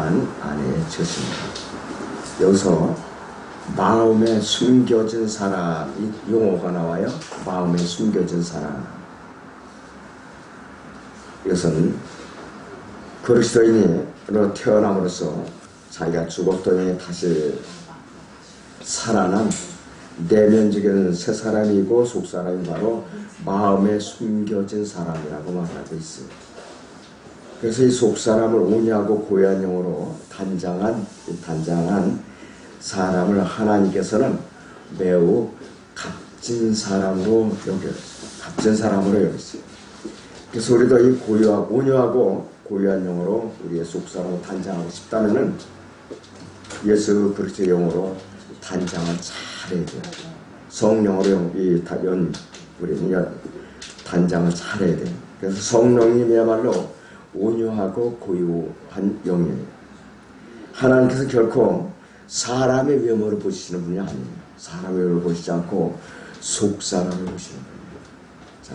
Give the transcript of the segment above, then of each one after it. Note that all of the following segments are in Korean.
사랑 안에 졌습니다. 여기서 마음에 숨겨진 사랑, 이 용어가 나와요. 마음에 숨겨진 사랑. 이것은 그리스도인으로 태어남으로써 자기가 죽었더니 다시 살아난 내면적인 새 사람이고 속 사람이 바로 마음에 숨겨진 사람이라고 말하고 있습니다. 그래서 이 속 사람을 온유하고 고요한 영으로 단장한 사람을 하나님께서는 매우 값진 사람으로 여겼어요. 그래서 우리도 이 온유하고 고요한 영으로 우리의 속 사람을 단장하고 싶다면은 예수 그리스도의 영으로 단장을 잘해야 돼요. 성령으로 우리는 단장을 잘해야 돼요. 그래서 성령님이야말로 온유하고 고요한 영이에요. 하나님께서 결코 사람의 외모를 보시는 분이 아니에요. 사람의 외모를 보시지 않고 속 사람을 보시는 분이에요. 자,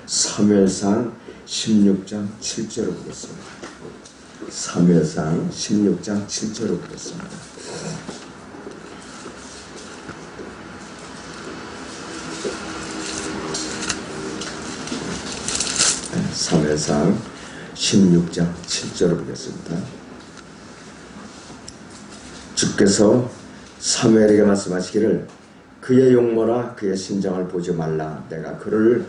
사무엘상 16장 7절을 보겠습니다. 사무엘상 16장 7절을 보겠습니다. 사무엘상 16장 7절을 보겠습니다. 주께서 사무엘에게 말씀하시기를 그의 용모나 그의 심장을 보지 말라. 내가 그를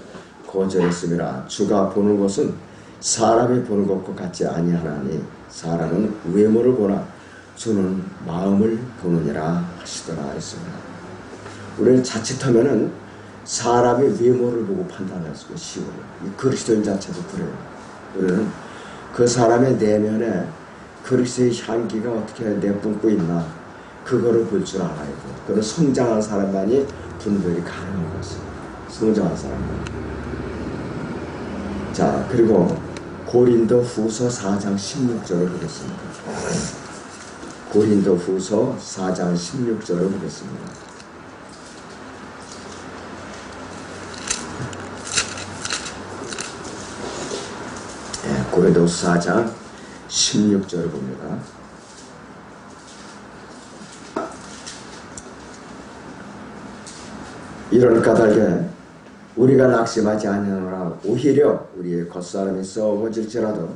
거절했음이라. 주가 보는 것은 사람이 보는 것과 같지 아니하나니 사람은 외모를 보나 주는 마음을 보느니라 하시더라 했습니다. 우리는 자칫하면은 사람의 외모를 보고 판단할 수가 쉬워요. 이 그리스도인 자체도 그래요. 우리는 그 사람의 내면에 그리스도의 향기가 어떻게 내뿜고 있나 그거를 볼 줄 알아야 돼요. 그건 성장한 사람만이 분별이 가능한 것입니다. 성장한 사람만. 자, 그리고 고린도 후서 4장 16절을 보겠습니다. 고린도 후서 4장 16절을 보겠습니다. 고린도 4장 16절을 봅니다. 이런 까닭에 우리가 낙심하지 아니하노라. 오히려 우리의 겉사람이 썩어질지라도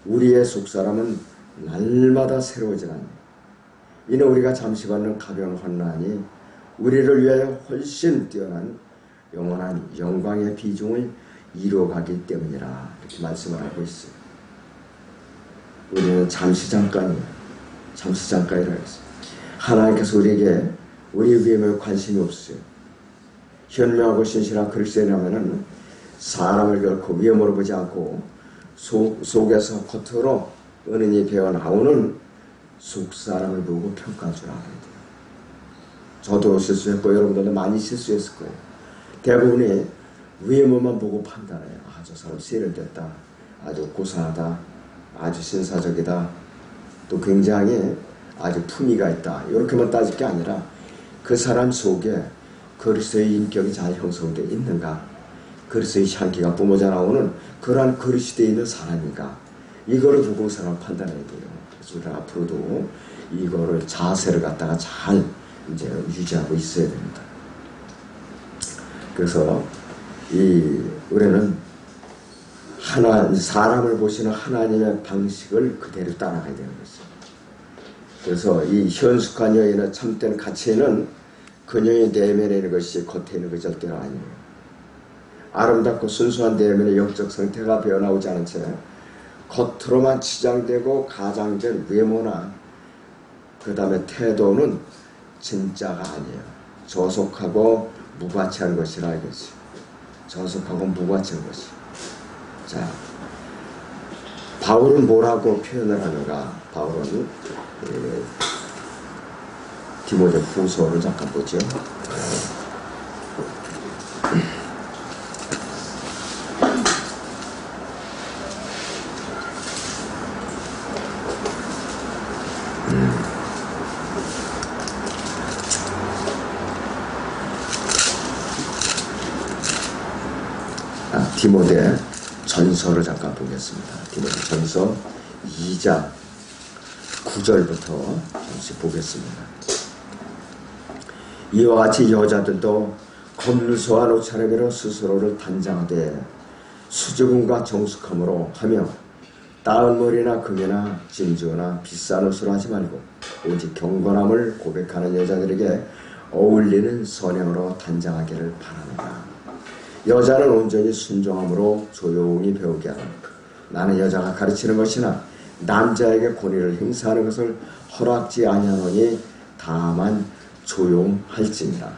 우리의 속사람은 날마다 새로워지나니 이는 우리가 잠시 받는 가벼운 환난이 우리를 위하여 훨씬 뛰어난 영원한 영광의 비중을 이루어가기 때문이라. 이렇게 말씀을 하고 있어요. 우리는 잠시 잠깐이에요. 잠시 잠깐이라 했어요. 하나님께서 우리에게 우리의 외모에 관심이 없어요. 현명하고 신실한 그리스도인이라면은 사람을 결코 외모로 보지 않고 속에서 겉으로 은은히 배어 나오는 속 사람을 보고 평가할 줄 알아야 돼요. 저도 실수했고 여러분들도 많이 실수했을 거예요. 대부분이 외모만 보고 판단해요. 아, 저 사람 세련됐다. 아주 고상하다. 아주 신사적이다. 또 굉장히 아주 품위가 있다. 이렇게만 따질 게 아니라 그 사람 속에 그리스도의 인격이 잘 형성되어 있는가, 그리스도의 향기가 뿜어져 나오는 그러한 그리스도에 있는 사람인가, 이거를 보고 그 사람을 판단해야 돼요. 그래서 우리가 앞으로도 이거를 자세를 갖다가 잘 이제 유지하고 있어야 됩니다. 그래서 우리는 사람을 보시는 하나님의 방식을 그대로 따라가야 되는 것이죠. 그래서 이 현숙한 여인의 참된 가치는 그녀의 내면에 있는 것이 겉에 있는 것이 절대로 아니에요. 아름답고 순수한 내면의 영적 상태가 배어나오지 않은 채 겉으로만 치장되고 가장된 외모나 그 다음에 태도는 진짜가 아니에요. 저속하고 무가치한 것이라 이거지. 저속하고 무가치한 것이. 자, 바울은 뭐라고 표현을 하는가? 바울은 디모데 후서를 잠깐 보죠. 디모데 전서를 잠깐 보겠습니다. 디모데 전서 2장 9절부터 잠시 보겠습니다. 이와 같이 여자들도 검소한 옷차림으로 스스로를 단장하되 수줍음과 정숙함으로 하며 따은 머리나 금이나 진주나 비싼 옷으로 하지 말고 오직 경건함을 고백하는 여자들에게 어울리는 선행으로 단장하기를 바랍니다. 여자는 온전히 순종함으로 조용히 배우게 하라. 나는 여자가 가르치는 것이나 남자에게 권위를 행사하는 것을 허락지 아니하노니 다만 조용할지니라.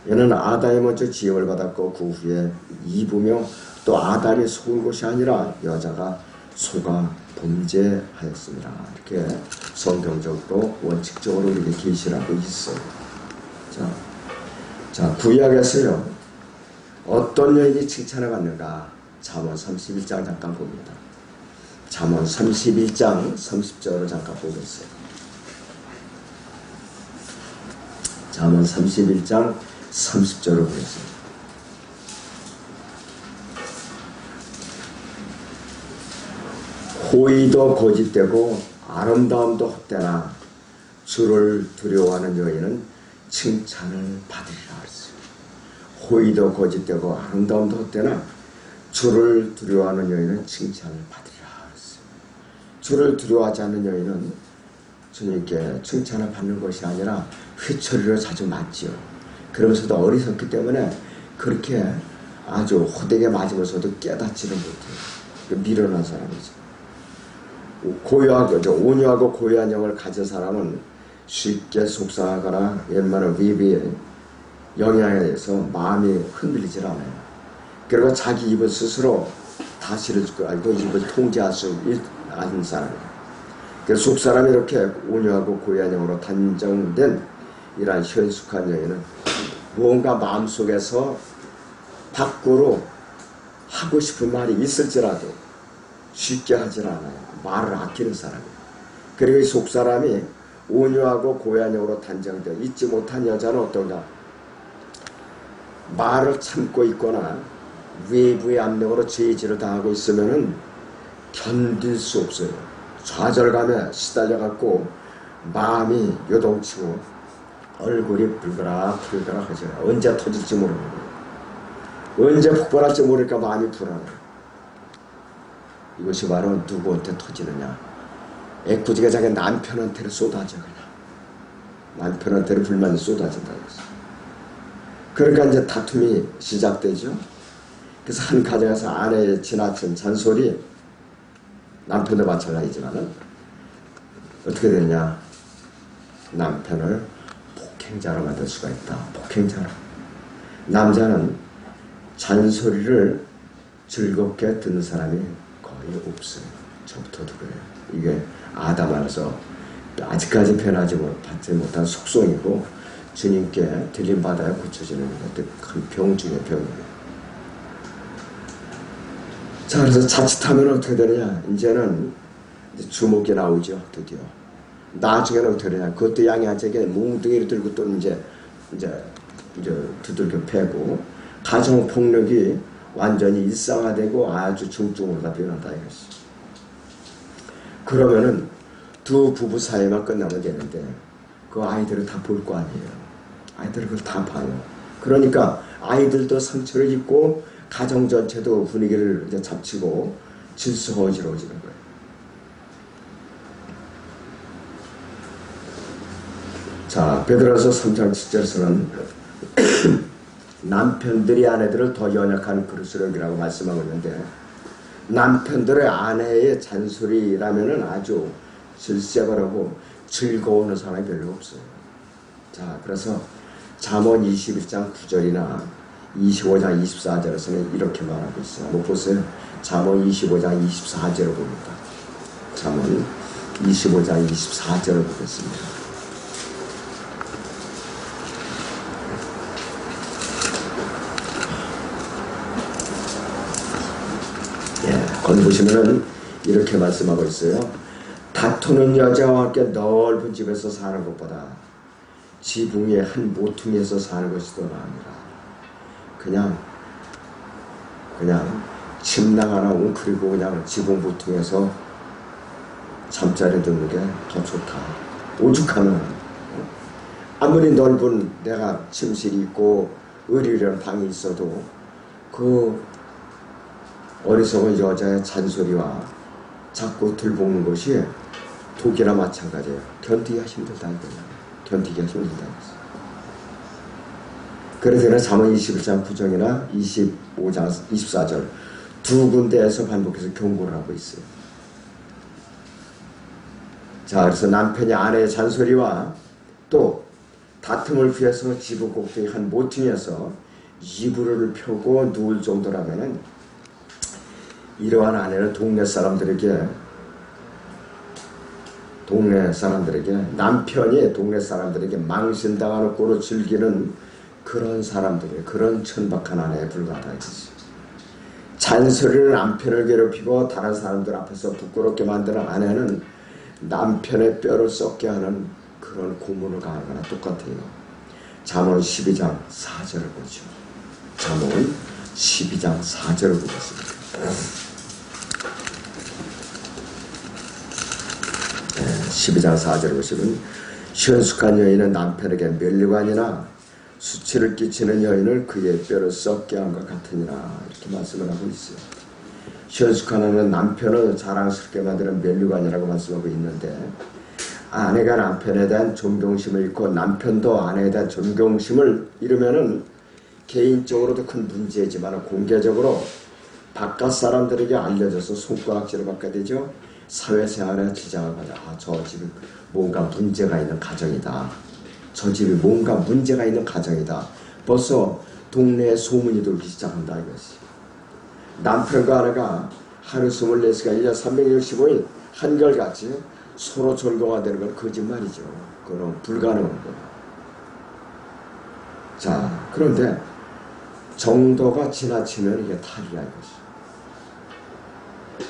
이는 아담이 먼저 지음을 받았고 그 후에 이브며 또 아담이 속은 것이 아니라 여자가 속아 범죄하였습니다. 이렇게 성경적으로 원칙적으로 이렇게 계시를 하고 있어요. 자, 구약에서요, 어떤 여인이 칭찬을 받는가? 잠언 31장 잠깐 봅니다. 잠언 31장 30절을 잠깐 보겠어요. 잠언 31장 30절을 보겠습니다. 호의도 고집되고 아름다움도 헛되나 주를 두려워하는 여인은 칭찬을 받으리라 했어요. 호의도 고집되고 아름다움도 헛되나 주를 두려워하는 여인은 칭찬을 받으리라 했어요. 주를 두려워하지 않는 여인은 주님께 칭찬을 받는 것이 아니라 회초리를 자주 맞지요. 그러면서도 어리석기 때문에 그렇게 아주 호되게 맞으면서도 깨닫지는 못해요. 미련한 사람이죠. 온유하고 고요한 영을 가진 사람은 쉽게 속상하거나 웬만한 위비의 영향에 의해서 마음이 흔들리질 않아요. 그리고 자기 입을 스스로 다스릴 줄 알고 입을 통제할 수 있는 사람이에요. 그래서 속사람이 이렇게 온유하고 고요한 영으로 단정된 이러한 현숙한 여인은 무언가 마음속에서 밖으로 하고 싶은 말이 있을지라도 쉽게 하질 않아요. 말을 아끼는 사람이에요. 그리고 이 속사람이 온유하고 고요한 영으로 단정되어 잊지 못한 여자는 어떤가? 말을 참고 있거나 외부의 압력으로 죄질을 당하고 있으면은 견딜 수 없어요. 좌절감에 시달려갖고 마음이 요동치고 얼굴이 불그락 하죠. 언제 터질지 모르는 거예요. 언제 폭발할지 모르니까 마음이 불안해요. 이것이 바로 누구한테 터지느냐? 애꿎이가 자기 남편한테를 쏟아져. 그냥 남편한테를 불만이 쏟아진다 그랬어요. 그러니까 이제 다툼이 시작되죠. 그래서 한 가정에서 아내의 지나친 잔소리, 남편도 마찬가지지만은 어떻게 되느냐? 남편을 폭행자로 만들 수가 있다. 폭행자로. 남자는 잔소리를 즐겁게 듣는 사람이 거의 없어요. 저부터도 그래요. 이게 아담 안에서 아직까지 변하지 받지 못한 속성이고 주님께 들림받아야 고쳐지는 큰 병 중에 병이에요. 자, 그래서 자칫하면 어떻게 되느냐? 이제는 주먹이 나오죠. 드디어. 나중에는 어떻게 되냐? 그것도 양이한테 뭉둥이를 들고 또 이제 두들겨 패고 가정폭력이 완전히 일상화되고 아주 중증으로 다 변한다 이것이. 그러면은 두 부부 사이만 끝나면 되는데 그 아이들을 다 볼 거 아니에요. 아이들을 그걸 다 봐요. 그러니까 아이들도 상처를 입고 가정 전체도 분위기를 이제 잡치고 질서가 어지러워지는 거예요. 자, 베드로서 3장 7절에서는 남편들이 아내들을 더 연약한 그릇으로 여기라고 말씀하고 있는데 남편들의 아내의 잔소리라면은 아주 질색을하고 즐거워하는 사람이 별로 없어요. 자, 그래서 잠언 21장 9절이나 25장 24절에서는 이렇게 말하고 있어요. 한번 보세요. 잠언 25장 24절을 봅니다. 잠언 25장 24절을 보겠습니다. 거기 보시면은 이렇게 말씀하고 있어요. 다투는 여자와 함께 넓은 집에서 사는 것보다 지붕의 한 모퉁이에서 사는 것이 더 나으니라. 그냥 침낭 하나 웅크리고 그냥 지붕 모퉁이에서 잠자리 듣는 게 더 좋다. 오죽하면 아무리 넓은 내가 침실이 있고 의리란 방이 있어도 그 어리석은 여자의 잔소리와 자꾸 들볶는 것이 독이나 마찬가지예요. 견디기가 힘들다 이거예요. 견디기가 힘들다. 그래서 잠언 21장 9절이나 25장 24절 두 군데에서 반복해서 경고를 하고 있어요. 자, 그래서 남편이 아내의 잔소리와 또 다툼을 위해서 집을 꼭대기 한 모퉁이에서 이불을 펴고 누울 정도라면은 이러한 아내는 동네 사람들에게 남편이 동네 사람들에게 망신당하는 꼴을 즐기는 그런 사람들이 그런 천박한 아내에 불과하다 이거지. 잔소리를 남편을 괴롭히고 다른 사람들 앞에서 부끄럽게 만드는 아내는 남편의 뼈를 썩게 하는 그런 고문을 가하는 거나 똑같아요. 잠언 12장 4절을 보죠. 잠언 12장 4절을 보겠습니다. 12장 4절을 보시면 현숙한 여인은 남편에게 면류관이나 수치를 끼치는 여인을 그의 뼈를 썩게 한 것 같으니라 이렇게 말씀을 하고 있어요. 현숙한 여인은 남편을 자랑스럽게 만드는 면류관이라고 말씀하고 있는데 아내가 남편에 대한 존경심을 잃고 남편도 아내에 대한 존경심을 잃으면은 개인적으로도 큰 문제이지만 공개적으로 바깥 사람들에게 알려져서 손가락질을 받게 되죠. 사회생활에 지장을 받아. 저 집이 뭔가 문제가 있는 가정이다. 저 집이 뭔가 문제가 있는 가정이다. 벌써 동네에 소문이 돌기 시작한다 이것이. 남편과 아내가 하루 24시간 1년 365일 한결같이 서로 존경하다는 건 거짓말이죠. 그건 불가능한 거예요. 자, 그런데 정도가 지나치면 이게 탈이라 이것이.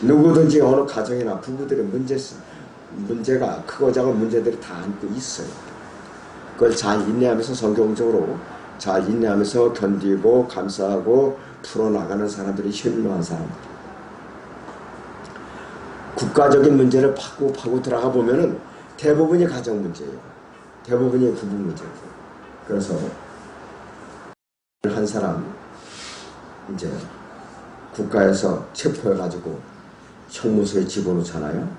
누구든지 어느 가정이나 부부들의 문제가 크고 작은 문제들이 다 안고 있어요. 그걸 잘 인내하면서 성경적으로 잘 인내하면서 견디고 감사하고 풀어나가는 사람들이 현명한 사람들. 국가적인 문제를 파고 들어가 보면은 대부분이 가정 문제예요. 대부분이 부부 문제예요. 그래서 한 사람 이제 국가에서 체포해가지고 형무소에 집어넣잖아요.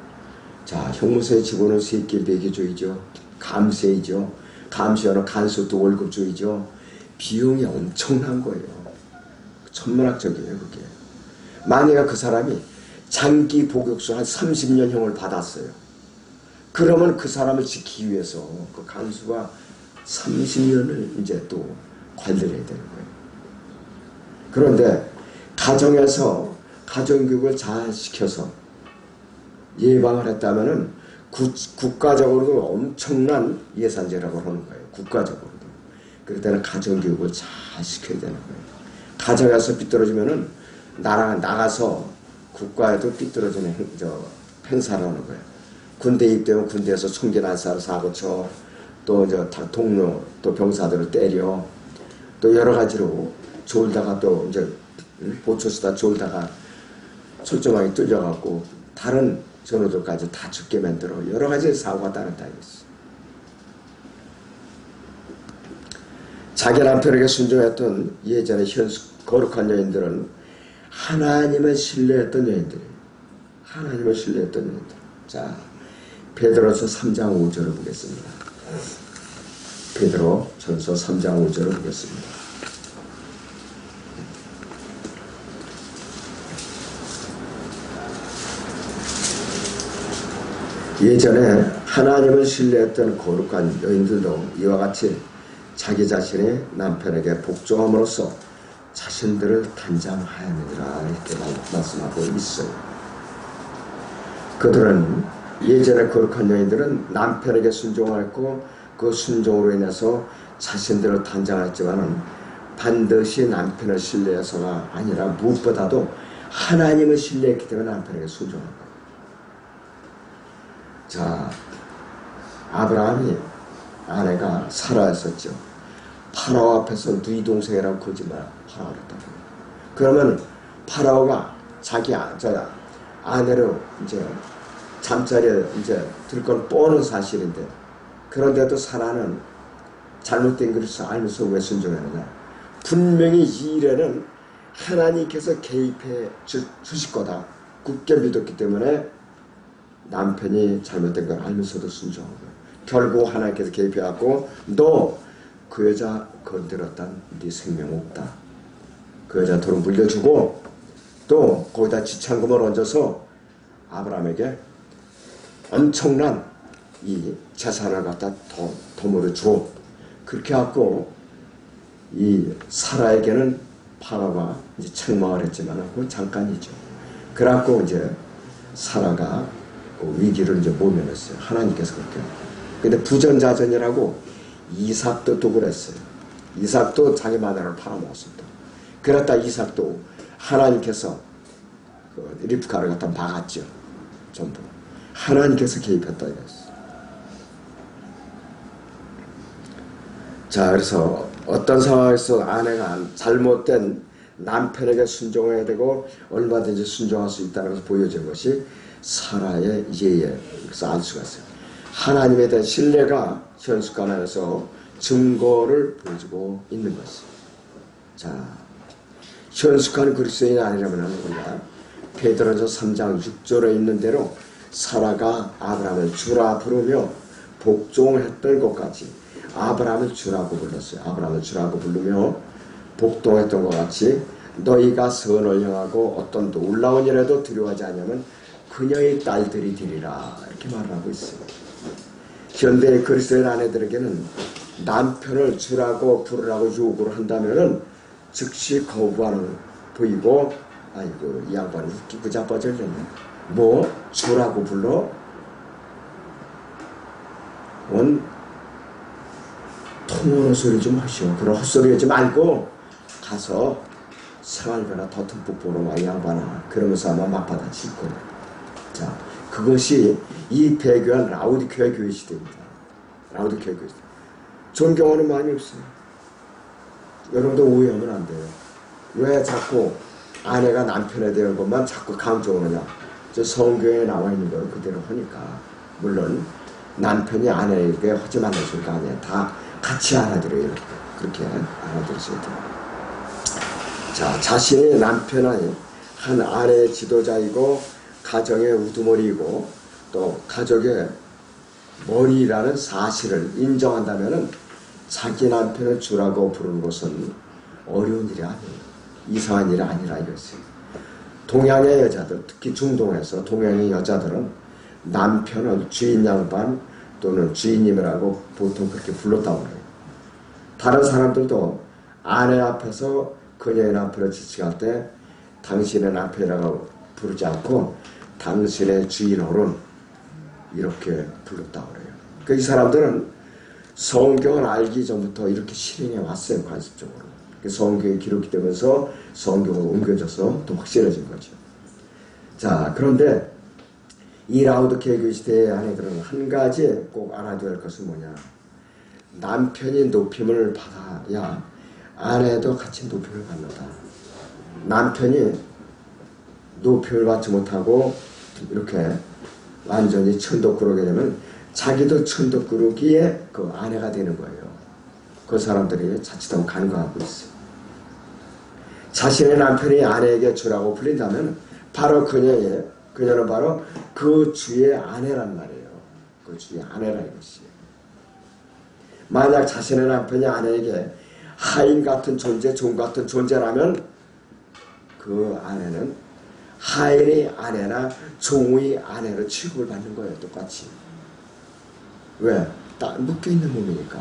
자, 형무소에 집어넣은 새끼 배기주의죠. 감세이죠. 감시하는 간수도 월급주의죠. 비용이 엄청난 거예요. 천문학적이에요, 그게. 만약에 그 사람이 장기 복역수 한 30년형을 받았어요. 그러면 그 사람을 지키기 위해서 그 간수가 30년을 이제 또 관리를 해야 되는 거예요. 그런데 가정에서 가정교육을 잘 시켜서 예방을 했다면은 국가적으로도 엄청난 예산제라고 하는 거예요. 국가적으로도. 그럴 때는 가정교육을 잘 시켜야 되는 거예요. 가정에서 삐뚤어지면은 나가서 국가에도 삐뚤어지는 행사를 하는 거예요. 군대 입대면 군대에서 총기난사를 사고쳐, 또 동료, 또 병사들을 때려, 또 여러 가지로 졸다가 또 이제 보초 쓰다 졸다가 철조망이 뚫려갖고 다른 전우들까지 다 죽게 만들어 여러 가지 사고가 따른다 이거지. 자기 남편에게 순종했던 예전의 거룩한 여인들은 하나님을 신뢰했던 여인들이에요. 하나님을 신뢰했던 여인들. 자, 베드로서 3장 5절을 보겠습니다. 베드로 전서 3장 5절을 보겠습니다. 예전에 하나님을 신뢰했던 거룩한 여인들도 이와 같이 자기 자신의 남편에게 복종함으로써 자신들을 단장하였느니라 이렇게 말씀하고 있어요. 그들은 예전에 거룩한 여인들은 남편에게 순종하였고 그 순종으로 인해서 자신들을 단장했지만은 반드시 남편을 신뢰해서가 아니라 무엇보다도 하나님을 신뢰했기 때문에 남편에게 순종한 거예요. 자, 아브라함이 아내가 사라였었죠. 파라오 앞에서 누이 동생이라고 거짓말 하라고 그랬다고. 그러면 파라오가 자기 아내를 이제 잠자리에 이제 들 건 뻔한 사실인데, 그런데도 사라는 잘못된 것을 알면서 왜 순종하느냐? 분명히 이 일에는 하나님께서 개입해 주실 거다 굳게 믿었기 때문에 남편이 잘못된 걸 알면서도 순종한 거예요. 결국 하나님께서 개입해갖고 너 그 여자 건드렸단 네 생명 없다. 그 여자 돈을 물려주고 또 거기다 지참금을 얹어서 아브라함에게 엄청난 이 재산을 갖다 도모를 줘. 그렇게 해갖고 이 사라에게는 파라가 이제 책망을 했지만 그건 잠깐이죠. 그래갖고 이제 사라가 그 위기를 이제 모면했어요. 하나님께서 그렇게. 근데 부전자전이라고 이삭도 또 그랬어요. 이삭도 자기 마누라를 팔아먹었습니다. 그랬다 이삭도 하나님께서 그 리브카를 갖다 막았죠. 전부. 하나님께서 개입했다 이랬어요. 자, 그래서 어떤 상황에서 아내가 잘못된 남편에게 순종해야 되고 얼마든지 순종할 수 있다는 것을 보여준 것이 사라의 예에 그래서 알 수가 있어요. 하나님에 대한 신뢰가 현숙관에서 증거를 보여주고 있는 것이죠. 자, 현숙한 그리스도인이 아니라면 우리가 베드로전서 3장 6절에 있는 대로 사라가 아브라함을 주라 부르며 복종했던 것까지 아브라함을 주라고 불렀어요. 아브라함을 주라고 부르며 복종했던 것 같이 너희가 선을 향하고 어떤 놀라운 일에도 두려워하지 않으면 그녀의 딸들이 되리라 이렇게 말을 하고 있어요. 현대의 그리스도인 아내들에게는 남편을 주라고 부르라고 요구를 한다면은 즉시 거부하는 보이고 아이고 이 양반은 웃기고 자빠졌네. 뭐 주라고 불러? 원 통으로 소리 좀 하시오. 그런 헛소리 하지 말고 가서 생활비나 더 듬뿍 보러 와 이 양반아. 그러면서 아마 맞받아칠 거예요. 자, 그것이 이 배교한 라우디케아 교회 시대입니다. 라우디케아 교회 시대. 존경하는 마음이 없어요. 여러분도 오해하면 안 돼요. 왜 자꾸 아내가 남편에 대한 것만 자꾸 강조하느냐. 저 성경에 나와 있는 걸 그대로 하니까. 물론 남편이 아내에게 하지 말라는 소리가 아니에요. 다 같이 알아들어요. 그렇게 알아들으셔야 돼요. 자, 자신의 남편은 한 아내의 지도자이고 가정의 우두머리이고 또 가족의 머리라는 사실을 인정한다면 자기 남편을 주라고 부르는 것은 어려운 일이 아니에요. 이상한 일이 아니라 이것이에요. 동양의 여자들, 특히 중동에서 동양의 여자들은 남편을 주인 양반 또는 주인님이라고 보통 그렇게 불렀다고 해요. 다른 사람들도 아내 앞에서 그녀의 남편을 지칭할 때 당신의 남편이라고 부르지 않고 당신의 주인 어른 이렇게 불렀다고 그래요. 그러니까 이 사람들은 성경을 알기 전부터 이렇게 실행해 왔어요. 관습적으로. 성경이 기록이 되면서 성경으로 옮겨져서 또 확실해진 거죠. 자, 그런데 이 라우디케아 교회 시대의 아내들은 한 가지 꼭 알아둬야 할 것은 뭐냐. 남편이 높임을 받아야 아내도 같이 높임을 받는다. 남편이 높임을 받지 못하고 이렇게 완전히 천덕꾸러게 되면 자기도 천덕꾸러기에 그 아내가 되는 거예요. 그 사람들이 자칫하면 간과하고 있어요. 자신의 남편이 아내에게 주라고 불린다면 바로 그녀는 바로 그 주의 아내란 말이에요. 그 주의 아내라 이것이에요. 만약 자신의 남편이 아내에게 하인 같은 존재, 종 같은 존재라면 그 아내는 하인의 아내나 종의 아내로 취급을 받는 거예요. 똑같이. 왜? 딱 묶여있는 몸이니까.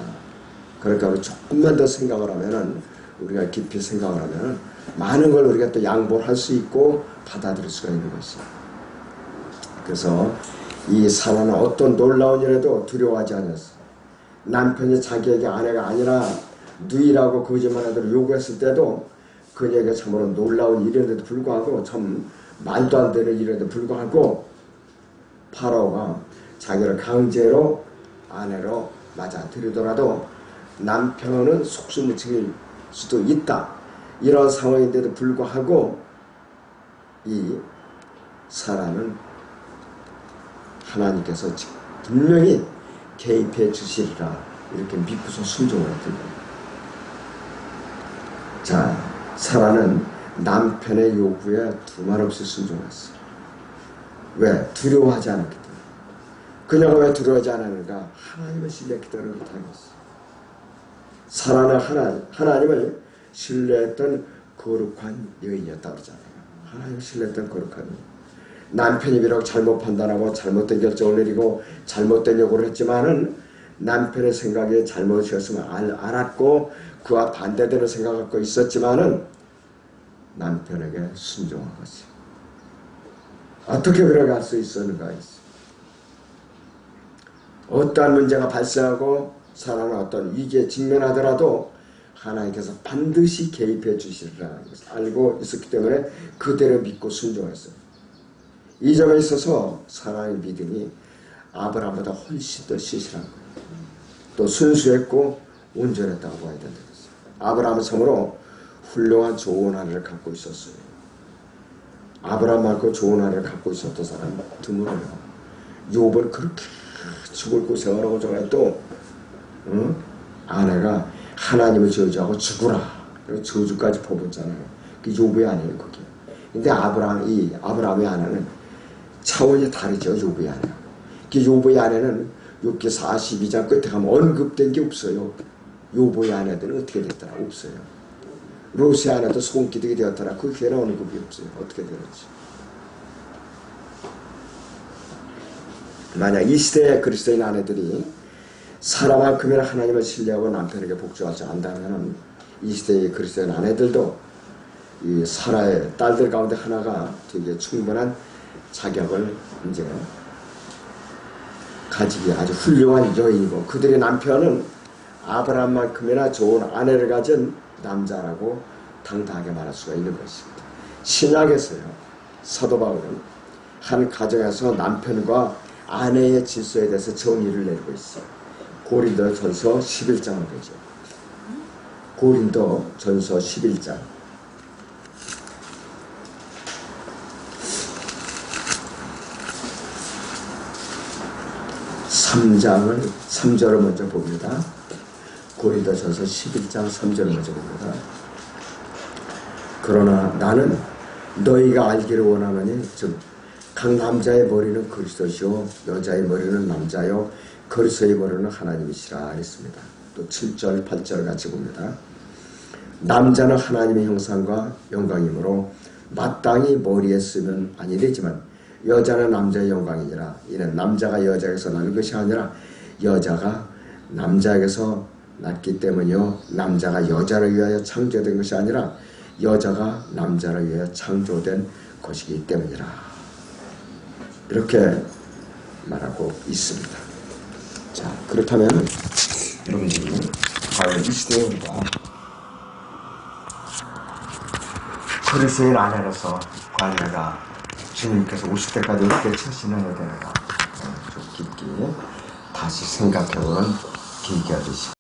그러니까 우리 조금만 더 생각을 하면은 우리가 깊이 생각을 하면은 많은 걸 우리가 또 양보를 할 수 있고 받아들일 수가 있는 것이죠. 그래서 이 사라는 어떤 놀라운 일에도 두려워하지 않았어요. 남편이 자기에게 아내가 아니라 누이라고 거짓말하도록 요구했을 때도 그녀에게 참으로 놀라운 일인데도 불구하고 참 말도 안 되는 일인데도 불구하고 파라오가 자기를 강제로 아내로 맞아들이더라도 남편은 속수무책일 수도 있다. 이런 상황인데도 불구하고 이 사라는 하나님께서 분명히 개입해 주시리라 이렇게 믿고서 순종을 했던 거예요. 자, 사라는 남편의 요구에 두말없이 순종했어요. 왜? 두려워하지 않았기 때문에. 그녀가 왜 두려워하지 않았는가? 하나님을 신뢰했기 때문에 못하는 것이어요. 사라는 하나님을 신뢰했던 거룩한 여인이었다고 그러잖아요. 하나님을 신뢰했던 거룩한 여인. 남편이 비록 잘못 판단하고 잘못된 결정을 내리고 잘못된 요구를 했지만은 남편의 생각이 잘못이었음을 알았고 그와 반대되는 생각을 갖고 있었지만은 남편에게 순종한 것이. 어떻게 그렇게 할 수 있었는가 했어요. 어떠한 문제가 발생하고 사람은 어떤 위기에 직면하더라도 하나님께서 반드시 개입해 주시리라는 것을 알고 있었기 때문에 그대로 믿고 순종했어요. 이 점에 있어서 사라의 믿음이 아브라함보다 훨씬 더 신실한 거예요. 또 순수했고 온전했다고 봐야 된다는 것이죠. 아브라함은 참으로 훌륭한 좋은 아내를 갖고 있었어요. 아브라함 말고 좋은 아내를 갖고 있었던 사람은 드물어요. 욥은 그렇게 죽을 고생하라고 정말 또 아내가 하나님을 저주하고 죽으라 그리고 저주까지 퍼붓잖아요. 그 욥의 아내는 그게. 근데 아브라함의 아내는 차원이 다르죠. 욥의 아내. 그 욥의 아내는 욥기 42장 끝에 가면 언급된 게 없어요. 욥의 아내들은 어떻게 됐더라? 없어요. 롯의 아내도 소금기둥이 되었더라. 그 괴로운 언급이 없어요. 어떻게 되는지. 만약 이 시대의 그리스도인 아내들이 사람만큼이나 하나님을 신뢰하고 남편에게 복종하지 않는다면 이 시대의 그리스도인 아내들도 이 사라의 딸들 가운데 하나가 되게 충분한 자격을 이제 가지기 아주 훌륭한 여인이고 그들의 남편은 아브라함만큼이나 좋은 아내를 가진 남자라고 당당하게 말할 수가 있는 것입니다. 신약에서요. 사도 바울은 한 가정에서 남편과 아내의 질서에 대해서 정의를 내리고 있어요. 고린도전서 11장을 보죠. 고린도전서 11장 3절을 먼저 봅니다. 고린도전서 11장 3절을 먼저 봅니다. 그러나 나는 너희가 알기를 원하노니 즉 각 남자의 머리는 그리스도시요 여자의 머리는 남자요 그리스도의 머리는 하나님이시라 했습니다. 또 7절 8절 같이 봅니다. 남자는 하나님의 형상과 영광이므로 마땅히 머리에 쓰면 아니 되지만 여자는 남자의 영광이니라. 이는 남자가 여자에게서 난 것이 아니라 여자가 남자에게서 났기 때문이요 남자가 여자를 위하여 창조된 것이 아니라 여자가 남자를 위하여 창조된 것이기 때문이라. 이렇게 말하고 있습니다. 자, 그렇다면 여러분들이 과연 이 시대에 우리가 그리스도인 아내로서 과연 내가 주님께서 오실 때까지 어떻게 처신해야 되는가 좀 깊게 다시 생각해보는 계기가 되시고